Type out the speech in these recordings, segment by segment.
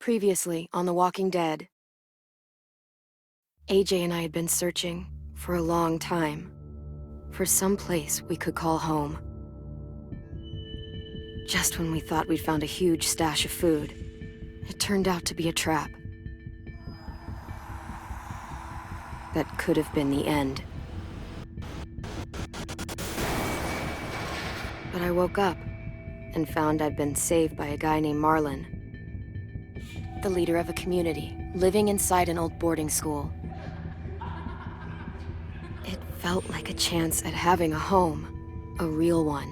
Previously on The Walking Dead, AJ and I had been searching for a long time for some place we could call home. Just when we thought we'd found a huge stash of food, it turned out to be a trap. That could have been the end. But I woke up and found I'd been saved by a guy named Marlon, the leader of a community living inside an old boarding school. It felt like a chance at having a home, a real one.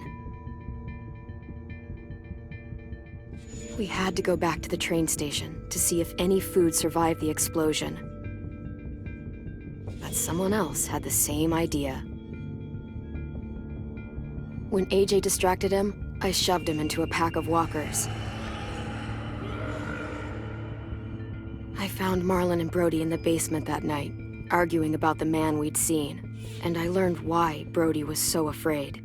We had to go back to the train station to see if any food survived the explosion. But someone else had the same idea. When AJ distracted him, I shoved him into a pack of walkers. I found Marlon and Brody in the basement that night, arguing about the man we'd seen, and I learned why Brody was so afraid.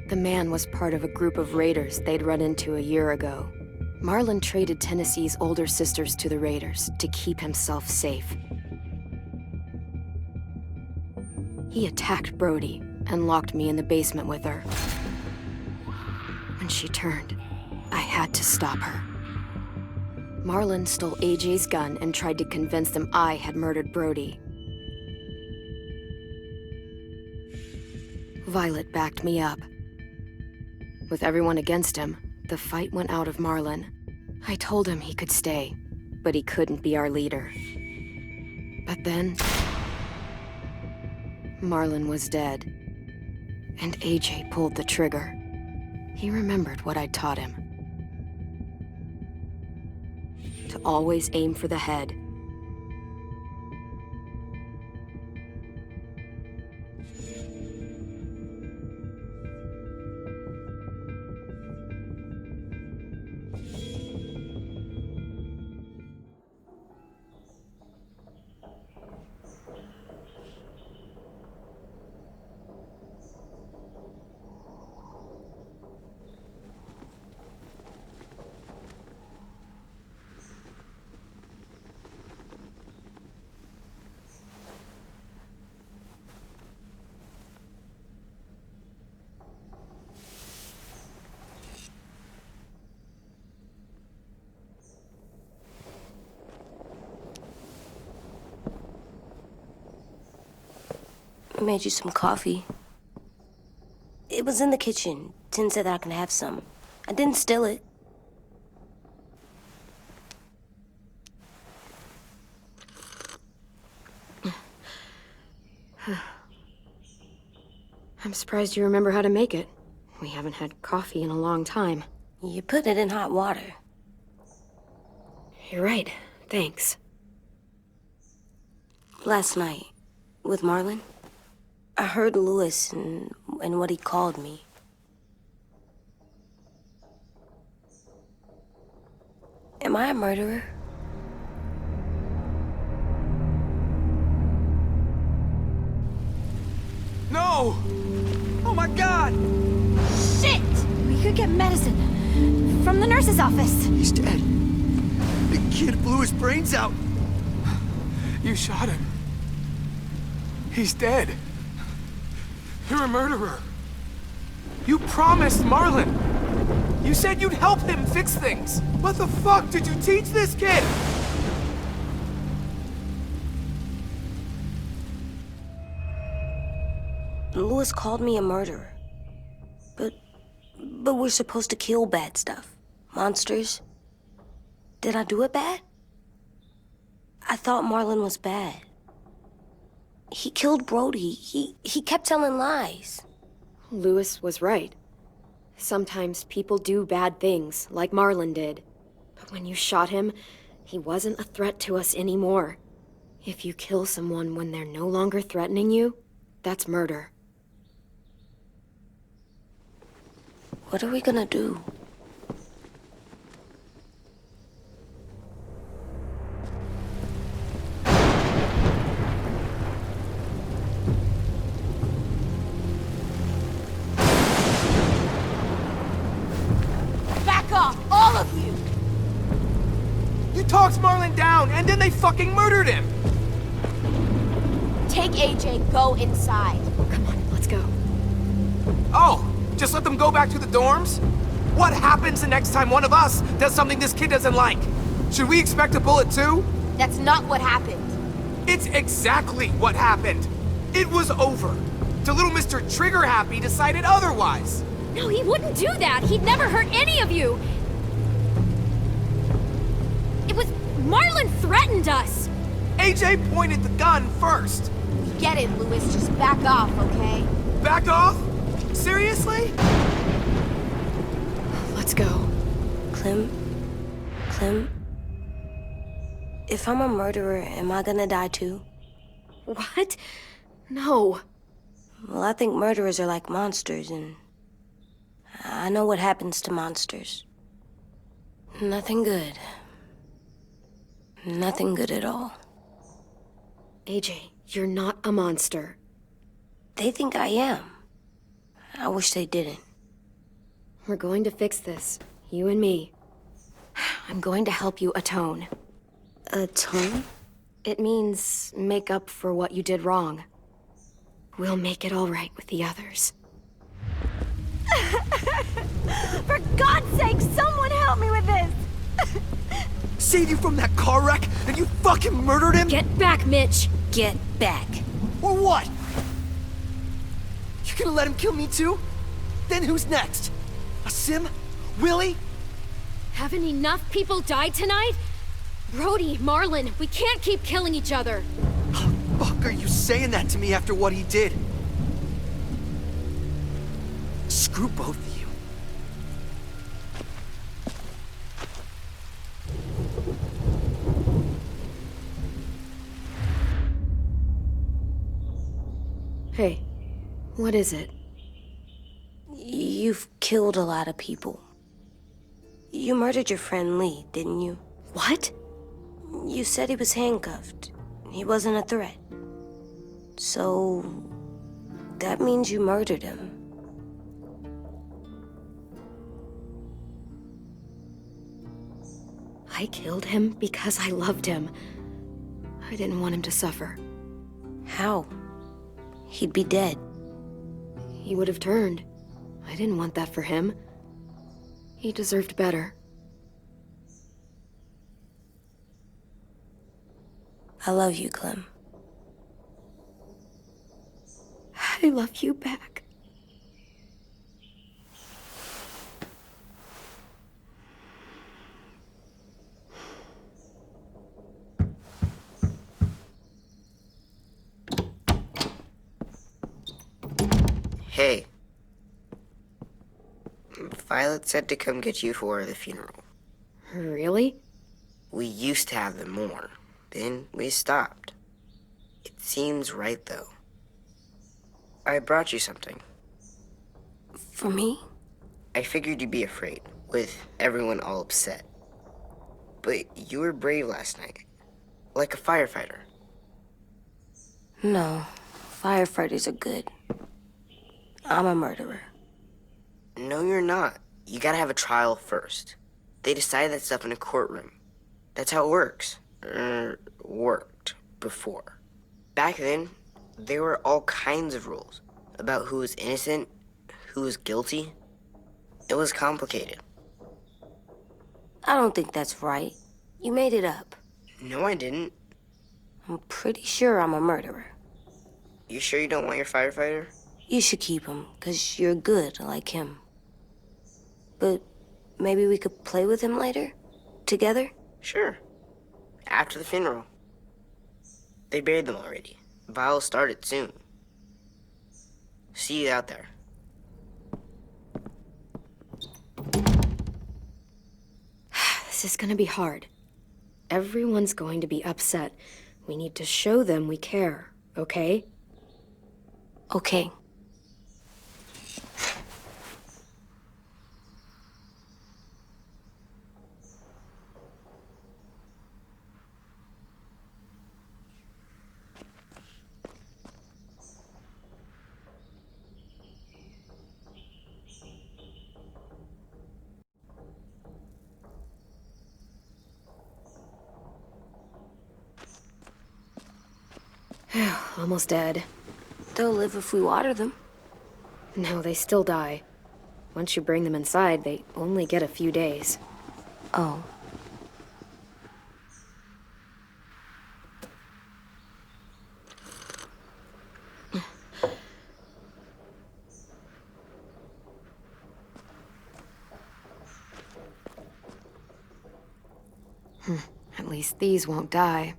The man was part of a group of raiders they'd run into a year ago. Marlon traded Tennessee's older sisters to the raiders to keep himself safe. He attacked Brody and locked me in the basement with her. When she turned, I had to stop her. Marlon stole AJ's gun and tried to convince them I had murdered Brody. Violet backed me up. With everyone against him, the fight went out of Marlon. I told him he could stay, but he couldn't be our leader. But then, Marlon was dead, and AJ pulled the trigger. He remembered what I'd taught him. To always aim for the head. I made you some coffee. It was in the kitchen. Tin said that I can have some. I didn't steal it. I'm surprised you remember how to make it. We haven't had coffee in a long time. You put it in hot water. You're right. Thanks. Last night, with Marlon, I heard Lewis and what he called me. Am I a murderer? No! Oh my God! Shit! We could get medicine from the nurse's office. He's dead. The kid blew his brains out. You shot him. He's dead. You're a murderer. You promised Marlon. You said you'd help him fix things. What the fuck did you teach this kid? Lewis called me a murderer. But we're supposed to kill bad stuff. Monsters. Did I do it bad? I thought Marlon was bad. He killed Brody. He kept telling lies. Lewis was right. Sometimes people do bad things, like Marlon did. But when you shot him, he wasn't a threat to us anymore. If you kill someone when they're no longer threatening you, that's murder. What are we gonna do? Back off, all of you! talked Marlon down, and then they fucking murdered him! Take AJ, go inside. Come on, let's go. Oh, just let them go back to the dorms? What happens the next time one of us does something this kid doesn't like? Should we expect a bullet too? That's not what happened. It's exactly what happened. It was over. Till little Mr. Trigger Happy decided otherwise. No, he wouldn't do that. He'd never hurt any of you. It was... Marlon threatened us. AJ pointed the gun first. We get it, Louis. Just back off, okay? Back off? Seriously? Let's go. Clem? If I'm a murderer, am I gonna die too? What? No. Well, I think murderers are like monsters, and I know what happens to monsters. Nothing good. Nothing good at all. AJ, you're not a monster. They think I am. I wish they didn't. We're going to fix this. You and me. I'm going to help you atone. Atone? It means make up for what you did wrong. We'll make it all right with the others. For God's sake, someone help me with this! Saved you from that car wreck, and you fucking murdered him? Get back, Mitch! Get back. Or what? You gonna let him kill me too? Then who's next? A Sim? Willie? Haven't enough people died tonight? Brody, Marlon, we can't keep killing each other. How the fuck are you saying that to me after what he did? Screw both of you. Hey, what is it? You've killed a lot of people. You murdered your friend Lee, didn't you? What? You said he was handcuffed. He wasn't a threat. So... that means you murdered him. I killed him because I loved him. I didn't want him to suffer. How? He'd be dead. He would have turned. I didn't want that for him. He deserved better. I love you, Clem. I love you back. Hey. Violet said to come get you for the funeral. Really? We used to have them more. Then we stopped. It seems right, though. I brought you something. For me? I figured you'd be afraid, with everyone all upset. But you were brave last night. Like a firefighter. No. Firefighters are good. I'm a murderer. No, you're not. You gotta have a trial first. They decide that stuff in a courtroom. That's how it works. Worked before. Back then, there were all kinds of rules about who was innocent, who was guilty. It was complicated. I don't think that's right. You made it up. No, I didn't. I'm pretty sure I'm a murderer. You sure you don't want your firefighter? You should keep him, 'cause you're good like him. But maybe we could play with him later? Together? Sure. After the funeral. They buried them already. Vile'll start it soon. See you out there. This is gonna be hard. Everyone's going to be upset. We need to show them we care, okay? Okay. Almost dead. They'll live if we water them. No, they still die. Once you bring them inside, they only get a few days. Oh. At least these won't die.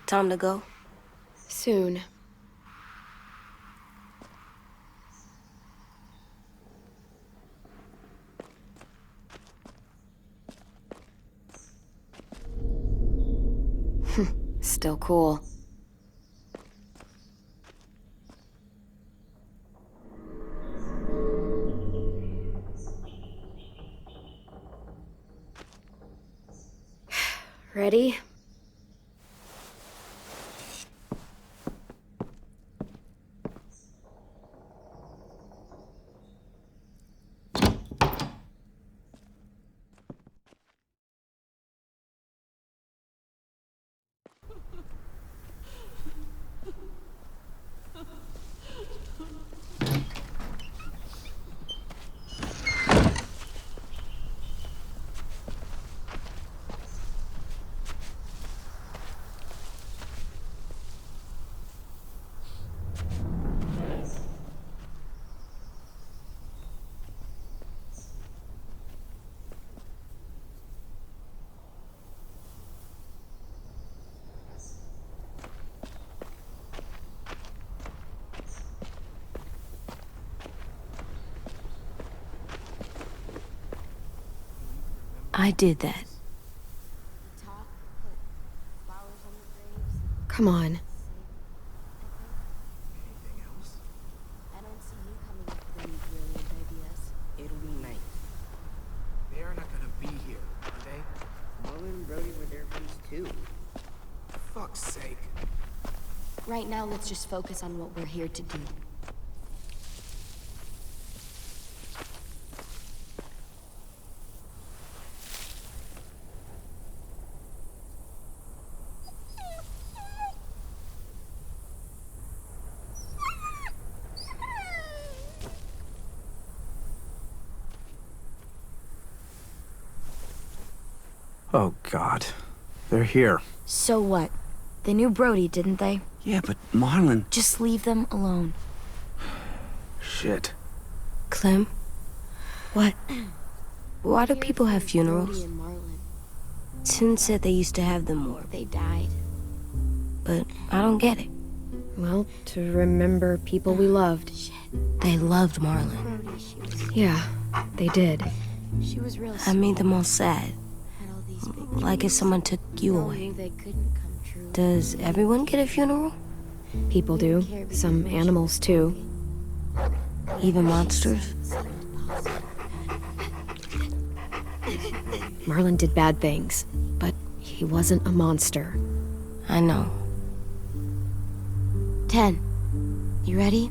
Time to go. Soon. Still cool. Ready? I did that. Come on. Anything else? I don't see you coming up with any brilliant ideas. It'll be nice. They are not gonna be here, are they? Marlon and Brody were their friends too. For fuck's sake. Right now, let's just focus on what we're here to do. Oh, God. They're here. So what? They knew Brody, didn't they? Yeah, but Marlon... Just leave them alone. Shit. Clem? What? Why do people have funerals? Brody and Marlon. Tin said they used to have them more, They died. but I don't get it. Well, to remember people we loved. They loved Marlon. Brody, she was Yeah, they did. real I made them all sad, had all these big like if someone took you knew away. they couldn't come true. Does everyone get a funeral? People do. Some animals, too. Even monsters? Marlon did bad things, but he wasn't a monster. I know. 10. You ready?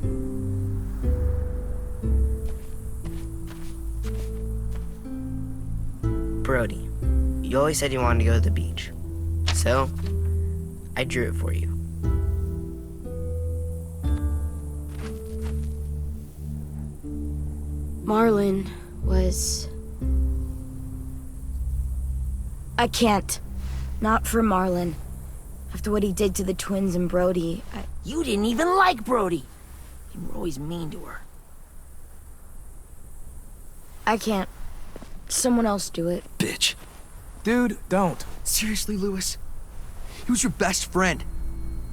Brody, you always said you wanted to go to the beach. So, I drew it for you. Marlon was... I can't. Not for Marlon. After what he did to the twins and Brody, You didn't even like Brody. You were always mean to her. I can't. Someone else do it. Bitch. Dude, don't. Seriously, Lewis? He was your best friend.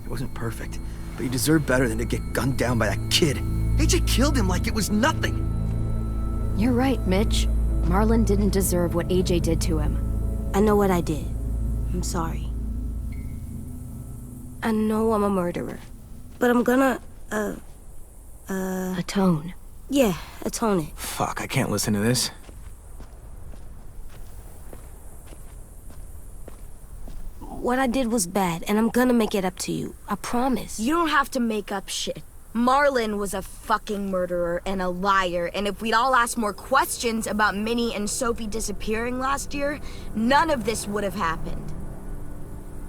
He wasn't perfect, but he deserved better than to get gunned down by that kid. AJ killed him like it was nothing. You're right, Mitch. Marlon didn't deserve what AJ did to him. I know what I did. I'm sorry. I know I'm a murderer. But I'm gonna, Atone. yeah, atone it. Fuck, I can't listen to this. What I did was bad, and I'm gonna make it up to you. I promise. You don't have to make up shit. Marlon was a fucking murderer and a liar, and if we'd all asked more questions about Minnie and Sophie disappearing last year, none of this would have happened.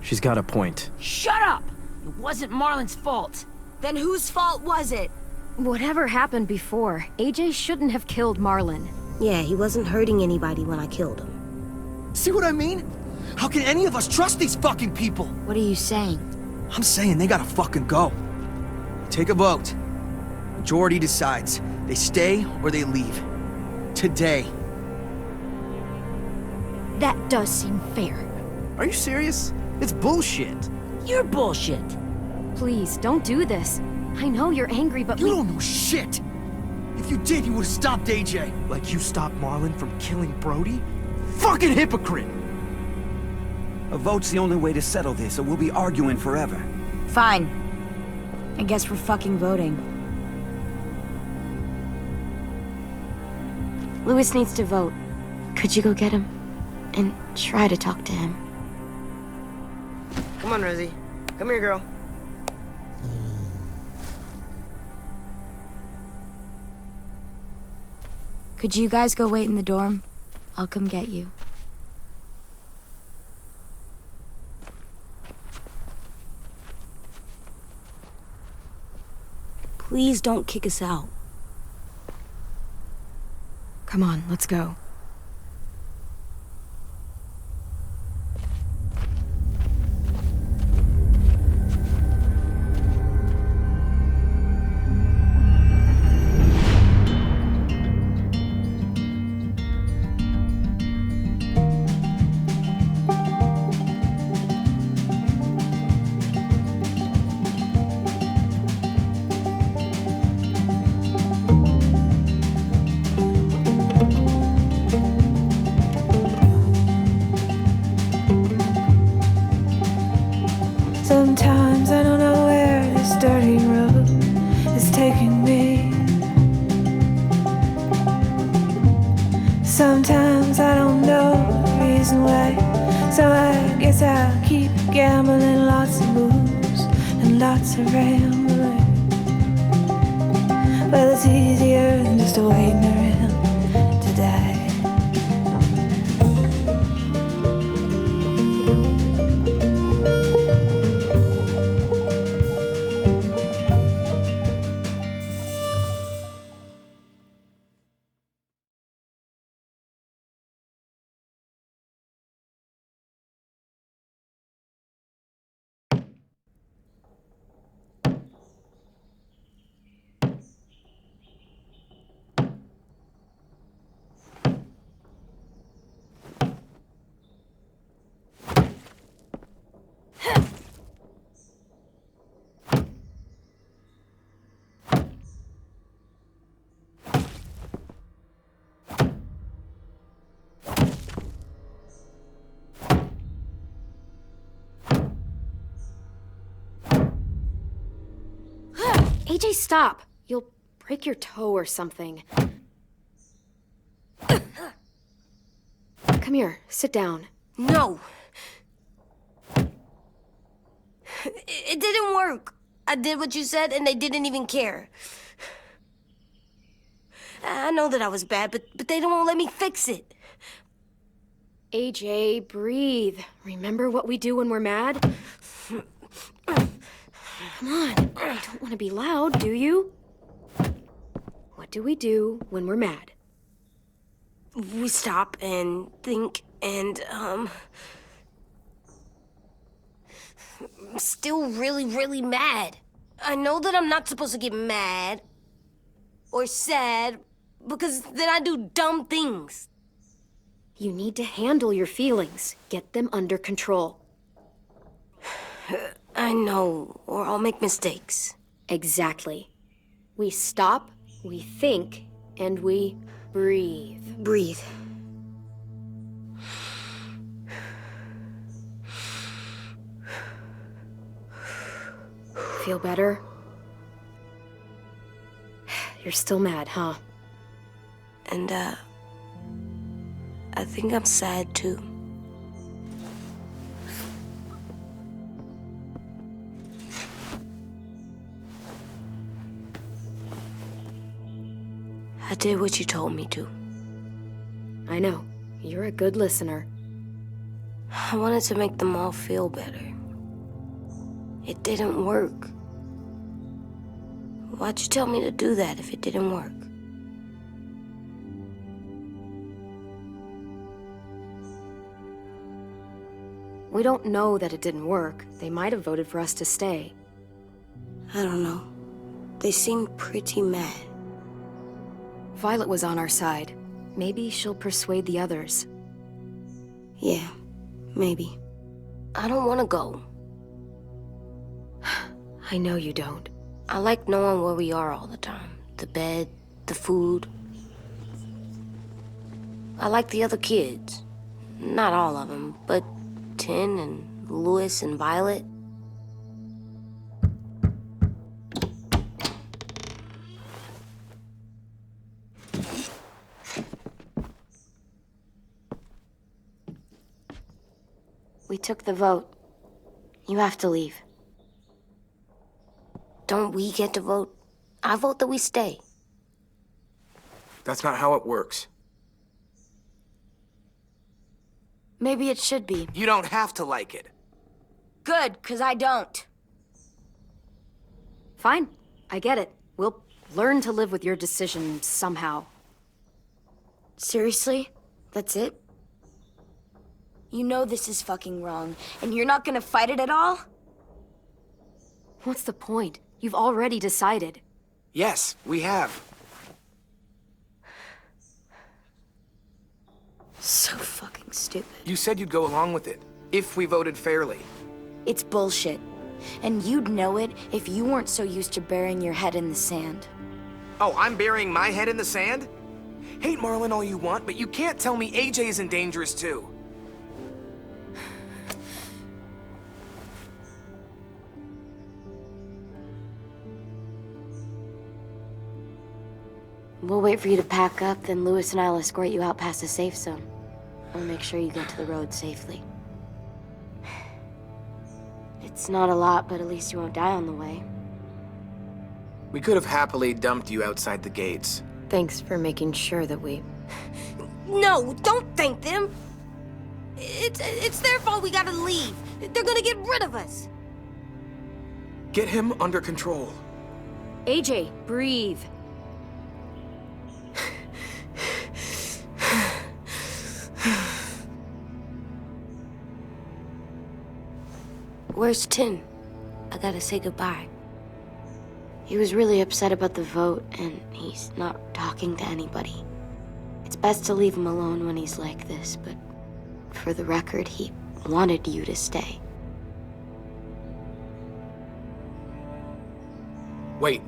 She's got a point. Shut up! It wasn't Marlon's fault. Then whose fault was it? Whatever happened before, AJ shouldn't have killed Marlon. Yeah, he wasn't hurting anybody when I killed him. See what I mean? How can any of us trust these fucking people? What are you saying? I'm saying they gotta fucking go. Take a vote. Majority decides. They stay or they leave. Today. That does seem fair. Are you serious? It's bullshit. You're bullshit. Please, don't do this. I know you're angry, but You don't know shit! If you did, you would've stopped AJ. Like you stopped Marlon from killing Brody? Fucking hypocrite! A vote's the only way to settle this, or we'll be arguing forever. Fine. I guess we're fucking voting. Louis needs to vote. Could you go get him? And try to talk to him. Come on, Rosie. Come here, girl. Could you guys go wait in the dorm? I'll come get you. Please don't kick us out. Come on, let's go. Sometimes I don't know where this dirty road is taking me. Sometimes I don't know the reason why, so I guess I'll keep gambling, lots of moves and lots of rambling. Well, it's easier than just waiting around to die. AJ, stop! You'll break your toe or something. Come here, sit down. No. It didn't work. I did what you said and they didn't even care. I know that I was bad, but they don't let me fix it. AJ, breathe. Remember what we do when we're mad? Come on, you don't want to be loud, do you? What do we do when we're mad? We stop and think and, I'm still really, really mad. I know that I'm not supposed to get mad or sad because then I do dumb things. You need to handle your feelings. Get them under control. I know, or I'll make mistakes. Exactly. We stop, we think, and we breathe. Breathe. Feel better? You're still mad, huh? And, I think I'm sad too. I did what you told me to. I know. You're a good listener. I wanted to make them all feel better. It didn't work. Why'd you tell me to do that if it didn't work? We don't know that it didn't work. They might have voted for us to stay. I don't know. They seemed pretty mad. Violet was on our side. Maybe she'll persuade the others. Yeah, maybe. I don't want to go. I know you don't. I like knowing where we are all the time. The bed, the food. I like the other kids. Not all of them, but Tin and Louis and Violet. We took the vote. You have to leave. Don't we get to vote? I vote that we stay. That's not how it works. Maybe it should be. You don't have to like it. Good, 'cause I don't. Fine. I get it. We'll learn to live with your decision somehow. Seriously? That's it? You know this is fucking wrong, and you're not gonna fight it at all? What's the point? You've already decided. Yes, we have. So fucking stupid. You said you'd go along with it, if we voted fairly. It's bullshit. And you'd know it if you weren't so used to burying your head in the sand. Oh, I'm burying my head in the sand? Hate Marlon all you want, but you can't tell me AJ's in dangerous too. We'll wait for you to pack up, then Louis and I'll escort you out past the safe zone. I'll make sure you get to the road safely. It's not a lot, but at least you won't die on the way. We could have happily dumped you outside the gates. Thanks for making sure that we... No, don't thank them! It's their fault we gotta leave. They're gonna get rid of us. Get him under control. AJ, breathe. Where's Tin? I gotta say goodbye. He was really upset about the vote, and he's not talking to anybody. It's best to leave him alone when he's like this, but for the record, he wanted you to stay. Wait.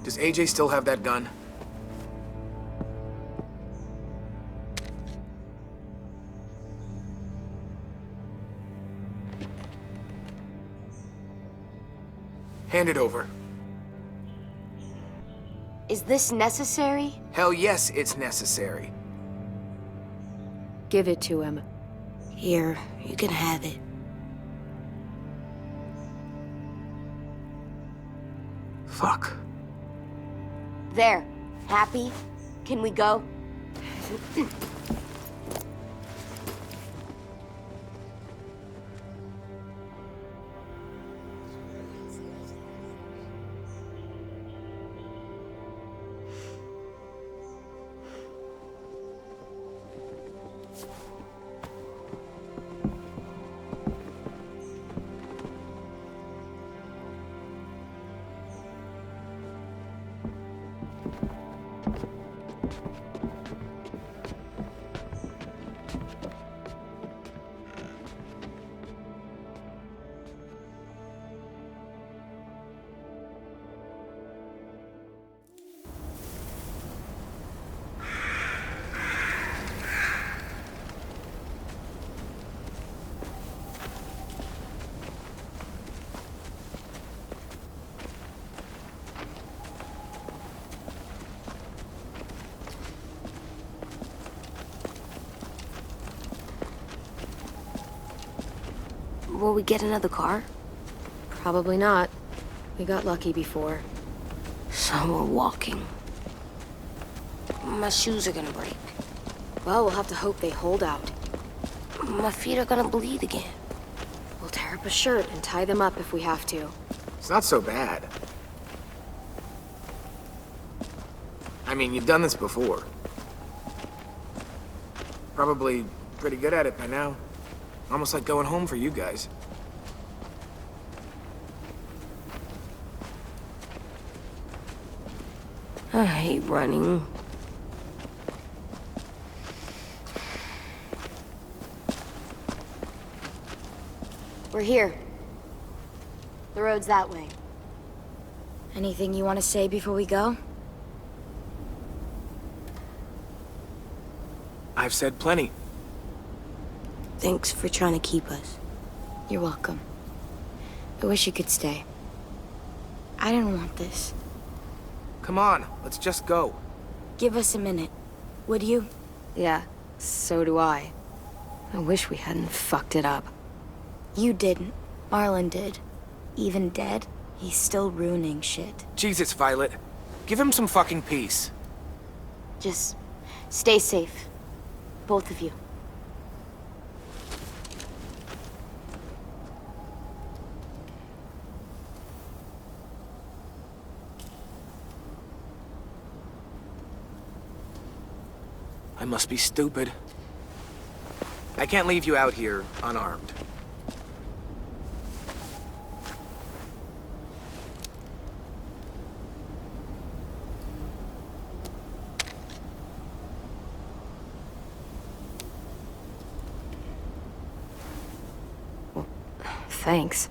Does AJ still have that gun? Hand it over. Is this necessary? Hell yes, it's necessary. Give it to him. Here, you can have it. Fuck. There. Happy? Can we go? Will we get another car? Probably not. We got lucky before. So we're walking. My shoes are gonna break. Well, we'll have to hope they hold out. My feet are gonna bleed again. We'll tear up a shirt and tie them up if we have to. It's not so bad. I mean, you've done this before. Probably pretty good at it by now. Almost like going home for you guys. I hate running. We're here. The road's that way. Anything you want to say before we go? I've said plenty. Thanks for trying to keep us. You're welcome. I wish you could stay. I didn't want this. Come on, let's just go. Give us a minute, would you? Yeah, so do I. I wish we hadn't fucked it up. You didn't. Marlon did. Even dead, he's still ruining shit. Jesus, Violet. Give him some fucking peace. Just stay safe. Both of you. I must be stupid. I can't leave you out here unarmed. Thanks.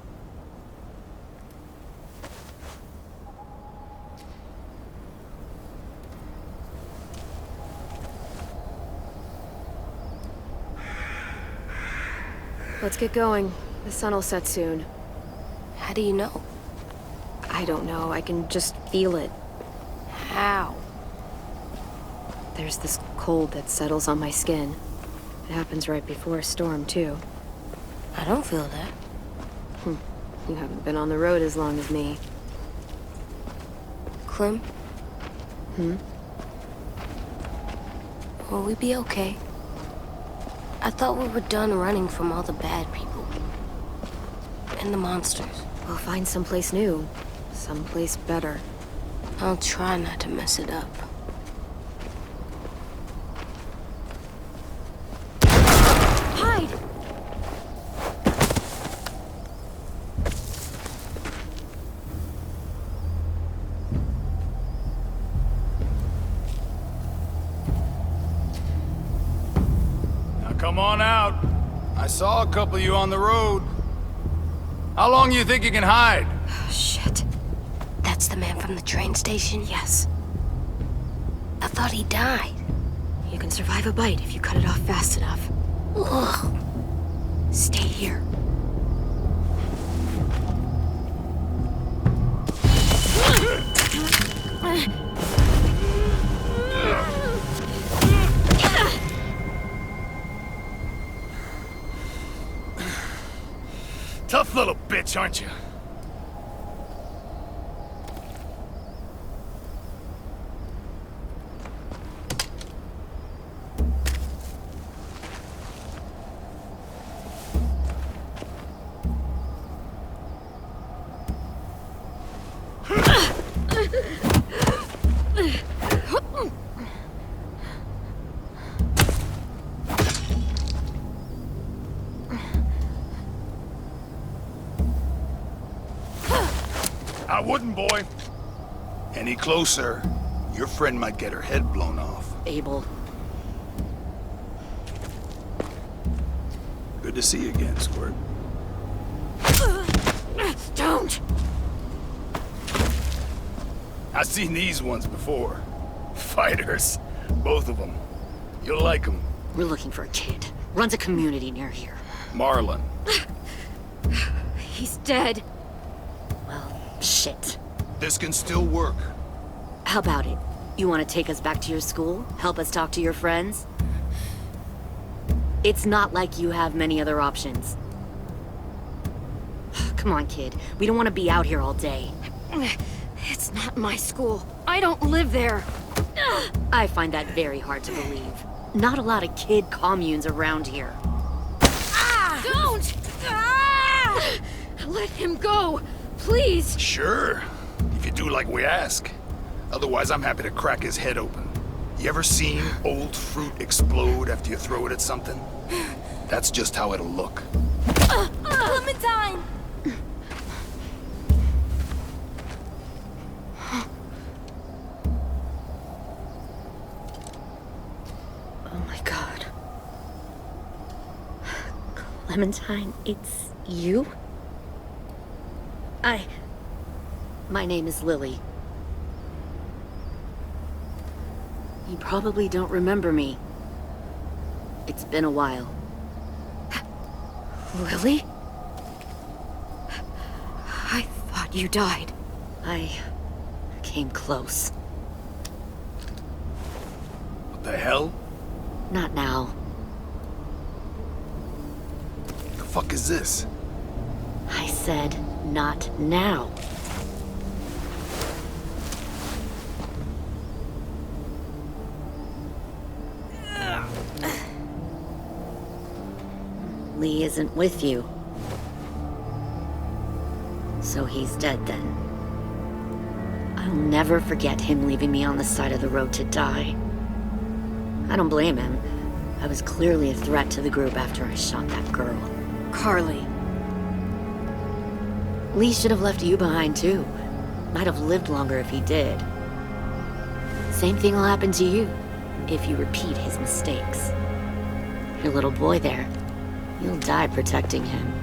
Let's get going. The sun will set soon. How do you know? I don't know. I can just feel it. How? There's this cold that settles on my skin. It happens right before a storm, too. I don't feel that. You haven't been on the road as long as me. Clem? Hmm? Will we be okay? I thought we were done running from all the bad people. And the monsters. We'll find someplace new. Someplace better. I'll try not to mess it up. Hide! Come on out. I saw a couple of you on the road. How long you think you can hide? Shit. That's the man from the train station? Yes. I thought he died. You can survive a bite if you cut it off fast enough. Ugh. Stay here. Tough little bitch, aren't you? I wouldn't, boy. Any closer, your friend might get her head blown off. Abel. Good to see you again, Squirt. Don't! I've seen these ones before. Fighters. Both of them. You'll like them. We're looking for a kid. Runs a community near here. Marlon. He's dead. Well, shit. This can still work. How about it? You want to take us back to your school? Help us talk to your friends? It's not like you have many other options. Come on, kid. We don't want to be out here all day. It's not my school. I don't live there. I find that very hard to believe. Not a lot of kid communes around here. Don't! Let him go, please. Sure, if you do like we ask. Otherwise, I'm happy to crack his head open. You ever seen old fruit explode after you throw it at something? That's just how it'll look. Clementine! Oh my god. Clementine, it's you? My name is Lily. You probably don't remember me. It's been a while. Lily? I thought you died. I came close. What the hell? Not now. The fuck is this? I said, not now. Lee isn't with you. So he's dead then. I'll never forget him leaving me on the side of the road to die. I don't blame him. I was clearly a threat to the group after I shot that girl. Carly. Lee should have left you behind too. Might have lived longer if he did. Same thing will happen to you if you repeat his mistakes. Your little boy there, you'll die protecting him.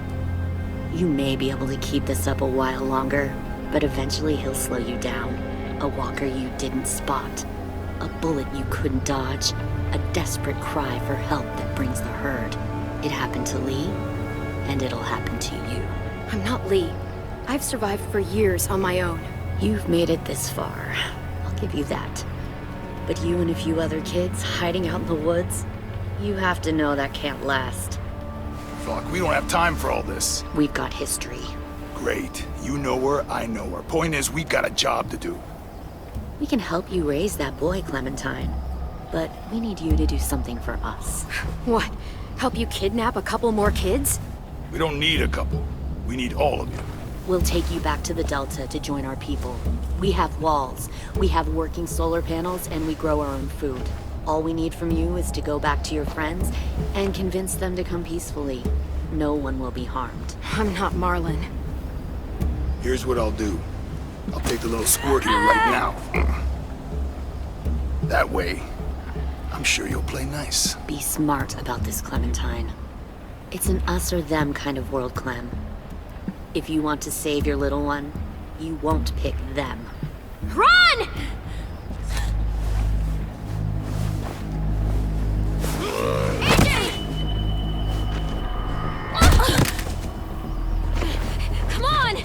You may be able to keep this up a while longer, but eventually he'll slow you down. A walker you didn't spot. A bullet you couldn't dodge. A desperate cry for help that brings the herd. It happened to Lee, and it'll happen to you. I'm not Lee. I've survived for years on my own. You've made it this far. I'll give you that. But you and a few other kids hiding out in the woods, you have to know that can't last. Fuck, we don't have time for all this. We've got history. Great. You know her, I know her. Point is, we've got a job to do. We can help you raise that boy, Clementine. But we need you to do something for us. What? Help you kidnap a couple more kids? We don't need a couple. We need all of you. We'll take you back to the Delta to join our people. We have walls, we have working solar panels, and we grow our own food. All we need from you is to go back to your friends and convince them to come peacefully. No one will be harmed. I'm not Marlon. Here's what I'll do. I'll take the little squirt here right now. That way, I'm sure you'll play nice. Be smart about this, Clementine. It's an us or them kind of world, Clem. If you want to save your little one, you won't pick them. Run! Come on!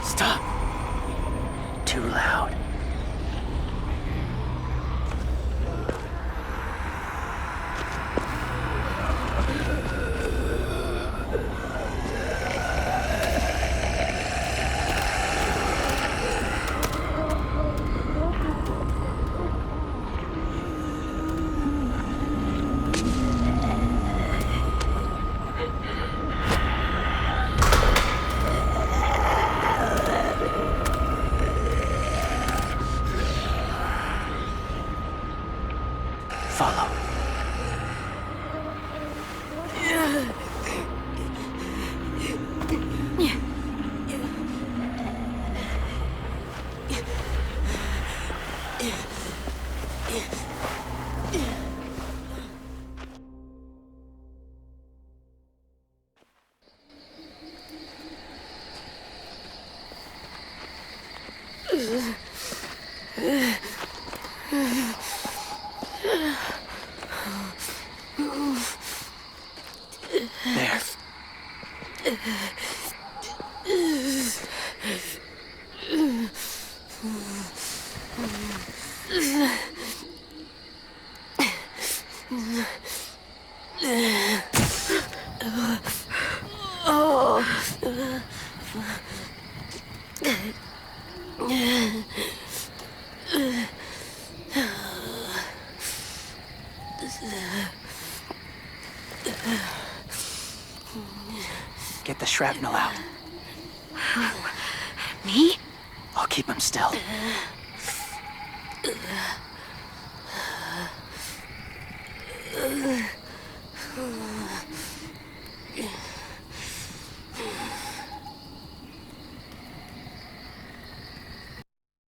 Stop. Too loud. Follow. There. Get the shrapnel out. Me? I'll keep him still. Ugh.